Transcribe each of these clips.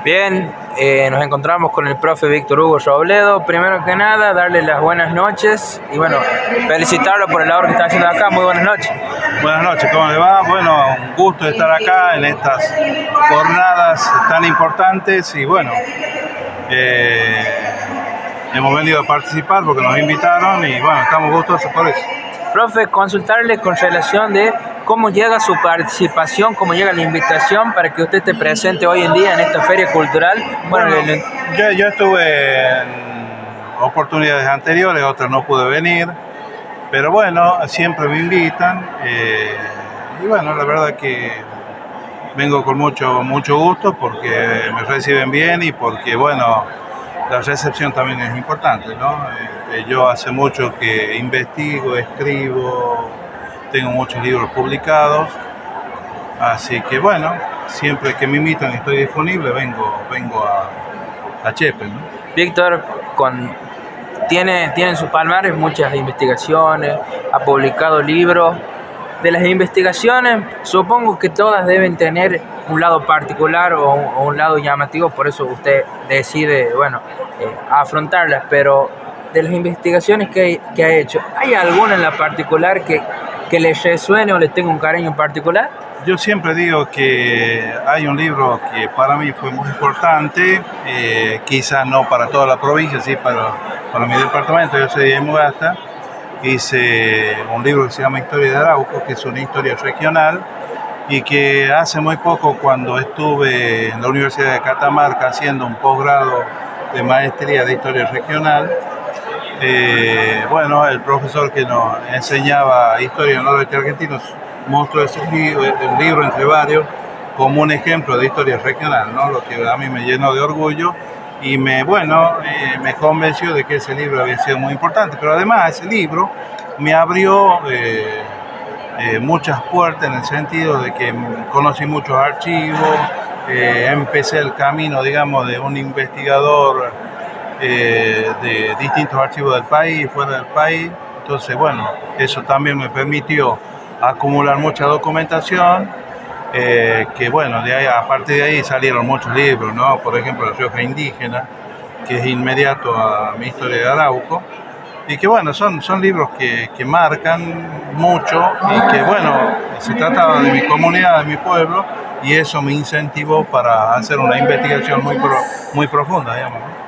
Bien, nos encontramos con el profe Víctor Hugo Robledo. Primero que nada, darle las buenas noches y bueno, felicitarlo por el labor que está haciendo acá. Muy buenas noches. Buenas noches, ¿cómo le va? Bueno, un gusto estar acá en estas jornadas tan importantes y bueno, hemos venido a participar porque nos invitaron y bueno, estamos gustosos por eso. Profe, consultarle con relación de cómo llega su participación, cómo llega la invitación para que usted esté presente hoy en día en esta feria cultural. Bueno, yo estuve en oportunidades anteriores, otras no pude venir, pero bueno, siempre me invitan y bueno, la verdad que vengo con mucho gusto porque me reciben bien y porque bueno, la recepción también es importante, ¿no? Yo hace mucho que investigo, escribo, tengo muchos libros publicados, así que bueno, siempre que me invitan y estoy disponible, vengo a Chepe, ¿no? Víctor, tiene en sus palmares muchas investigaciones, ha publicado libros. De las investigaciones, supongo que todas deben tener un lado particular o un lado llamativo, por eso usted decide, bueno, afrontarlas, pero de las investigaciones que ha hecho, ¿hay alguna en la particular que le resuene o le tenga un cariño en particular? Yo siempre digo que hay un libro que para mí fue muy importante, quizás no para toda la provincia, sí para mi departamento, yo soy de Antofagasta. Hice un libro que se llama Historia de Arauco, que es una historia regional y que hace muy poco, cuando estuve en la Universidad de Catamarca haciendo un posgrado de maestría de historia regional, bueno, el profesor que nos enseñaba historia en el noroeste argentino mostró ese libro entre varios como un ejemplo de historia regional, ¿no? Lo que a mí me llenó de orgullo y me convenció de que ese libro había sido muy importante, pero además ese libro me abrió muchas puertas en el sentido de que conocí muchos archivos, empecé el camino, digamos, de un investigador de distintos archivos del país, fuera del país. Entonces, bueno, eso también me permitió acumular mucha documentación, que bueno, a partir de ahí salieron muchos libros, ¿no? Por ejemplo, La Rioja Indígena, que es inmediato a mi historia de Arauco, y que bueno, son libros que marcan mucho y que bueno, se trataba de mi comunidad, de mi pueblo, y eso me incentivó para hacer una investigación muy profunda, digamos, ¿no?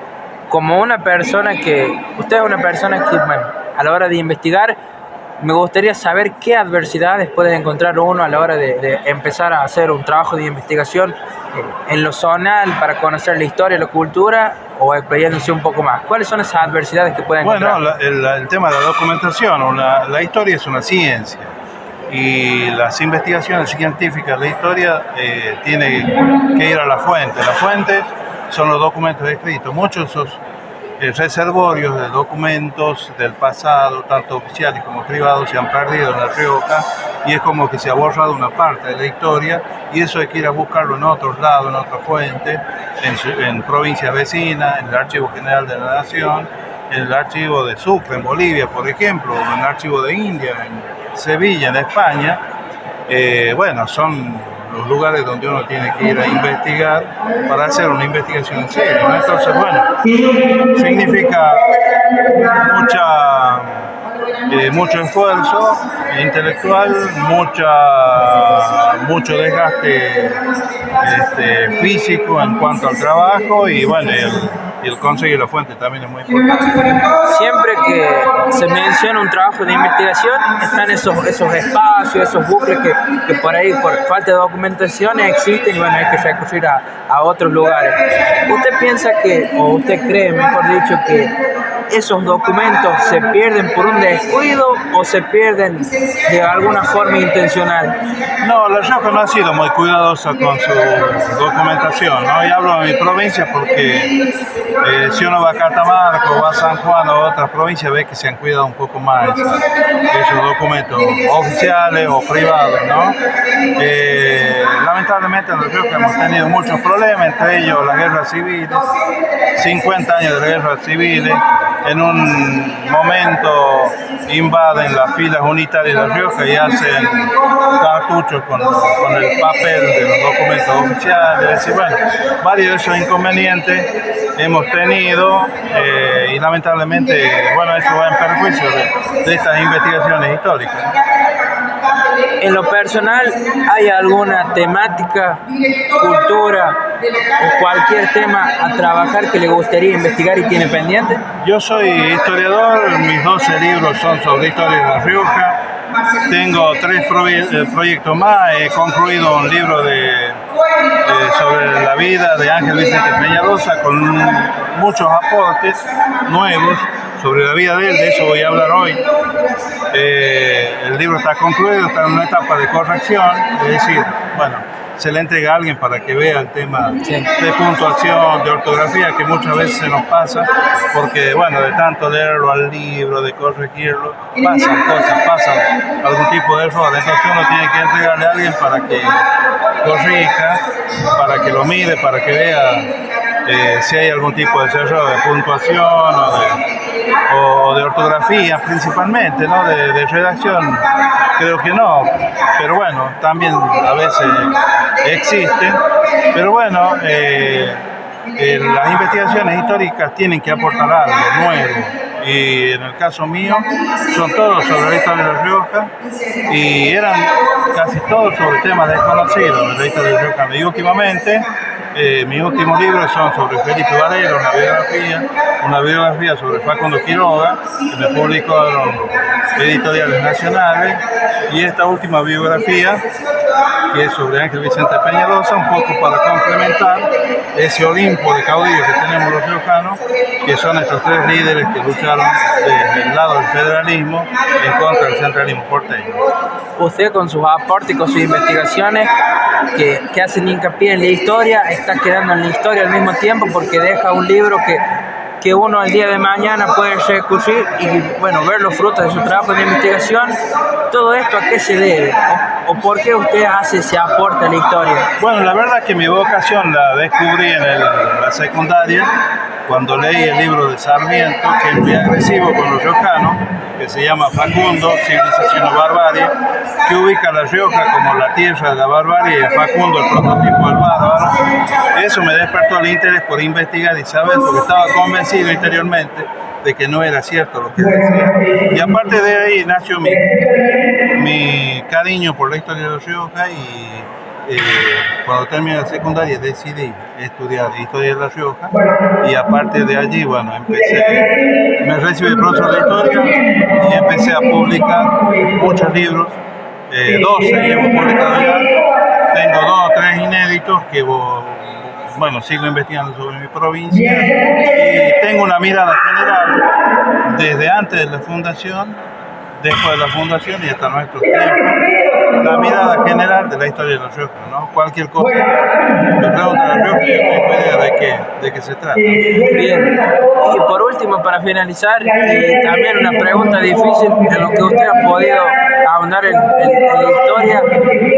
Como una persona usted es una persona que, bueno, a la hora de investigar, me gustaría saber qué adversidades puede encontrar uno a la hora de empezar a hacer un trabajo de investigación en lo zonal para conocer la historia, la cultura o explayándose un poco más. ¿Cuáles son esas adversidades que pueden encontrar? Bueno, el tema de la documentación, la historia es una ciencia y las investigaciones científicas de la historia tienen que ir a la fuente. Las fuentes son los documentos escritos. Muchos de esos reservorios de documentos del pasado, tanto oficiales como privados, se han perdido en La Rioja y es como que se ha borrado una parte de la historia y eso hay que ir a buscarlo en otros lados, en otras fuentes, en provincias vecinas, en el Archivo General de la Nación, en el Archivo de Sucre, en Bolivia, por ejemplo, o en el Archivo de India, en Sevilla, en España. Bueno, son los lugares donde uno tiene que ir a investigar para hacer una investigación en serio, ¿no? Entonces, bueno, significa mucho esfuerzo intelectual, mucho desgaste físico en cuanto al trabajo y bueno, el conseguir la fuente también es muy importante. Siempre que se menciona un trabajo de investigación, están esos espacios, esos bucles que por ahí, por falta de documentación, existen y bueno, hay que recurrir a otros lugares. ¿Usted piensa o usted cree, mejor dicho, que esos documentos se pierden por un descuido o se pierden de alguna forma intencional? No, La Rioja no ha sido muy cuidadosa con su documentación, ¿no? Y hablo de mi provincia porque si uno va a Catamarca o va a San Juan o a otras provincias ve que se han cuidado un poco más esos documentos oficiales o privados, ¿no? lamentablemente en La Rioja hemos tenido muchos problemas, entre ellos la guerra civil, 50 años de guerra civil. En un momento invaden las filas unitarias de La Rioja y hacen cartuchos con el papel de los documentos oficiales. Y bueno, varios de esos inconvenientes hemos tenido y lamentablemente, bueno, eso va en perjuicio de estas investigaciones históricas. En lo personal, ¿hay alguna temática, cultura o cualquier tema a trabajar que le gustaría investigar y tiene pendiente? Yo soy historiador, mis 12 libros son sobre historia de La Rioja. Tengo 3 proyectos más, he concluido un libro sobre la vida de Ángel Vicente Peñalosa con muchos aportes nuevos sobre la vida de él, de eso voy a hablar hoy. El libro está concluido, está en una etapa de corrección, es decir, bueno, se le entrega a alguien para que vea el tema de puntuación, de ortografía, que muchas veces se nos pasa, porque bueno, de tanto leerlo al libro, de corregirlo, pasan cosas, pasan algún tipo de error, entonces uno tiene que entregarle a alguien para que corrija, para que lo mire, para que vea si hay algún tipo de error de puntuación o de ortografía principalmente, ¿no? De redacción, creo que no, pero bueno, también a veces existen, pero bueno, las investigaciones históricas tienen que aportar algo nuevo, y en el caso mío son todos sobre la historia de La Rioja y eran casi todos sobre temas desconocidos de la historia de La Rioja. Y últimamente mis últimos libros son sobre Felipe Varela, una biografía sobre Facundo Quiroga, que me publicaron editoriales nacionales, y esta última biografía, que es sobre Ángel Vicente Peñalosa, un poco para complementar ese Olimpo de caudillos que tenemos los riojanos, que son estos 3 líderes que lucharon desde el lado del federalismo en contra del centralismo porteño. Usted, con sus aportes y con sus investigaciones que hacen hincapié en la historia, está quedando en la historia al mismo tiempo, porque deja un libro que uno al día de mañana puede recurrir y bueno, ver los frutos de su trabajo de investigación. ¿Todo esto a qué se debe? ¿O por qué usted hace ese aporte a la historia? Bueno, la verdad es que mi vocación la descubrí en la secundaria, cuando leí el libro de Sarmiento, que es muy agresivo con los riojanos, que se llama Facundo, Civilización o Barbarie, que ubica a La Rioja como la tierra de la barbarie y a Facundo el prototipo del bárbaro. Eso me despertó el interés por investigar y saber, porque estaba convencido interiormente de que no era cierto lo que decía. Y aparte de ahí nació mi cariño por la historia de La Rioja, y cuando terminé la secundaria decidí estudiar historia de La Rioja, y aparte de allí, bueno, me recibí de profesor de historia y empecé a publicar muchos libros, 12 llevo publicados ya, tengo 2 o 3 inéditos que bueno, sigo investigando sobre mi provincia, y tengo una mirada general desde antes de la fundación, después de la fundación y hasta nuestros tiempos, la mirada general de la historia de La Rioja, ¿no? Cualquier cosa me pregunta La Rioja y yo tengo idea de qué se trata. Bien, y por último, para finalizar, también una pregunta difícil en lo que usted ha podido ahondar en la historia.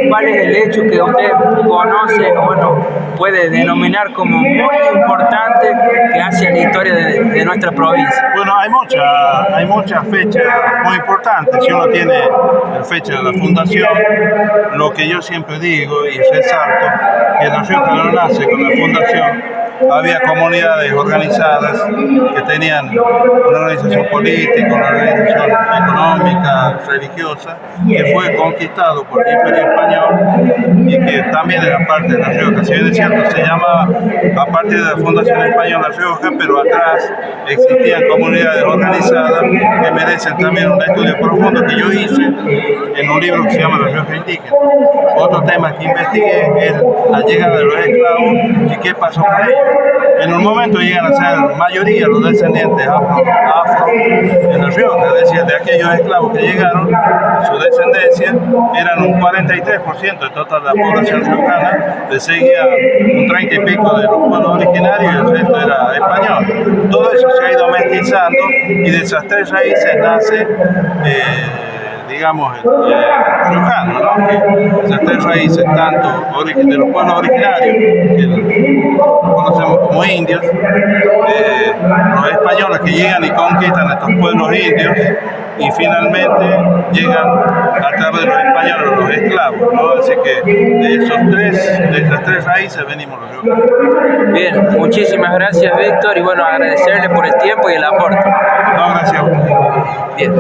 ¿Cuál es el hecho que usted conoce, o bueno, puede denominar como muy importante que hace la historia de nuestra provincia? Bueno, hay muchas fechas muy importantes. Si uno tiene la fecha de la fundación, lo que yo siempre digo y resalto, que La Rioja no nace con la fundación. Había comunidades organizadas que tenían una organización política, una organización económica, religiosa, que fue conquistado por el Imperio Español y que también era parte de La Rioja. Si bien es cierto, se llamaba a partir de la Fundación Española La Rioja, pero atrás existían comunidades organizadas que merecen también un estudio profundo que yo hice en un libro que se llama La Rioja Indígena. Otro tema que investigué es la llegada de los esclavos y qué pasó con ellos. En un momento llegan a ser mayoría los descendientes afro en La Rioja, es decir, de aquellos esclavos que llegaron, su descendencia eran un 43% de toda la población riojana, le seguía un 30 y pico de los pueblos originarios y el resto era español. Todo eso se ha ido mestizando y de esas 3 raíces nace digamos, riojano, ¿no? Que esas 3 raíces, tanto de los pueblos originarios, que los conocemos como indios, los españoles que llegan y conquistan estos pueblos indios, y finalmente llegan a través de los españoles, los esclavos, ¿no? Así que de esas tres raíces venimos los riojanos. Bien, muchísimas gracias, Víctor, y bueno, agradecerle por el tiempo y el aporte. No, gracias a usted. Bien.